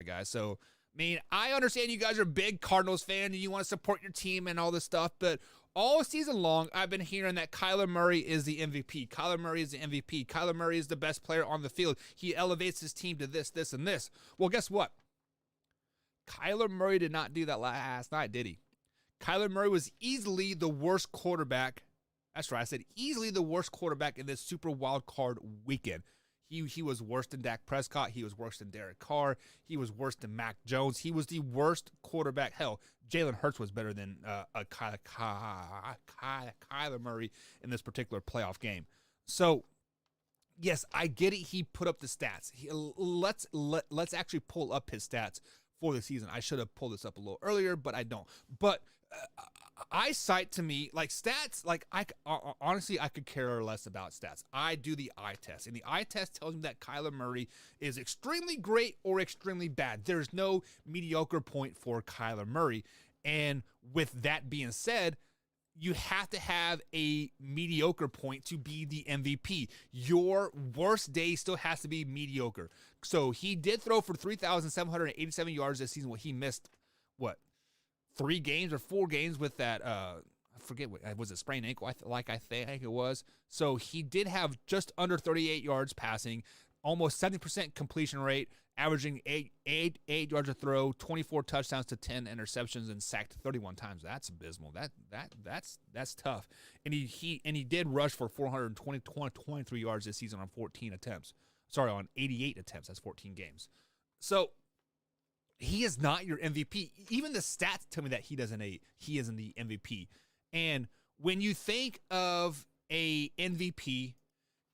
guys. So, I mean, I understand you guys are big Cardinals fan and you want to support your team and all this stuff, but all season long, I've been hearing that Kyler Murray is the MVP. Kyler Murray is the MVP. Kyler Murray is the best player on the field. He elevates his team to this, this, and this. Well, guess what? Kyler Murray did not do that last night, did he? Kyler Murray was easily the worst quarterback. That's right, I said easily the worst quarterback in this super wild card weekend. He was worse than Dak Prescott. He was worse than Derek Carr. He was worse than Mac Jones. He was the worst quarterback. Hell, Jalen Hurts was better than Kyler Murray in this particular playoff game. So, yes, I get it. He put up the stats. Let's actually pull up his stats for the season. I should have pulled this up a little earlier, but I don't. But eyesight to me, like stats, like honestly, I could care less about stats. I do the eye test, and the eye test tells me that Kyler Murray is extremely great or extremely bad. There's no mediocre point for Kyler Murray. And with that being said, you have to have a mediocre point to be the MVP. Your worst day still has to be mediocre. So he did throw for 3,787 yards this season. Well, he missed, 3 games or 4 games with that, I forget, was it sprained ankle? I think it was. So he did have just under 38 yards passing, almost 70% completion rate, averaging 8 yards a throw, 24 touchdowns to 10 interceptions, and sacked 31 times. That's abysmal. That's tough. And he did rush for 423 yards this season on 14 attempts. Sorry, on 88 attempts. That's 14 games. So he is not your MVP. Even the stats tell me that he isn't the MVP. And when you think of a MVP,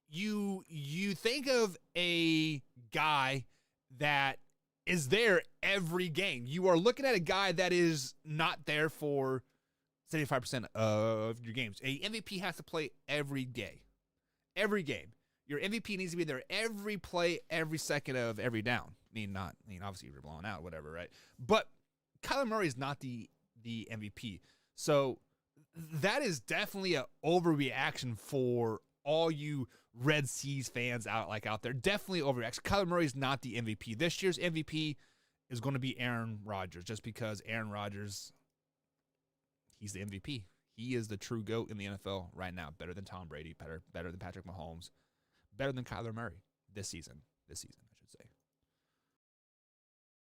you think of a guy that is there every game. You are looking at a guy that is not there for 75% of your games. A MVP has to play every day. Every game. Your MVP needs to be there every play, every second of every down. Obviously you're blowing out, whatever, right? But Kyler Murray is not the MVP. So that is definitely an overreaction for all you Red Seas fans out there. Definitely overreaction. Kyler Murray is not the MVP. This year's MVP is going to be Aaron Rodgers, just because Aaron Rodgers, he's the MVP. He is the true GOAT in the NFL right now. Better than Tom Brady, better than Patrick Mahomes, better than Kyler Murray this season.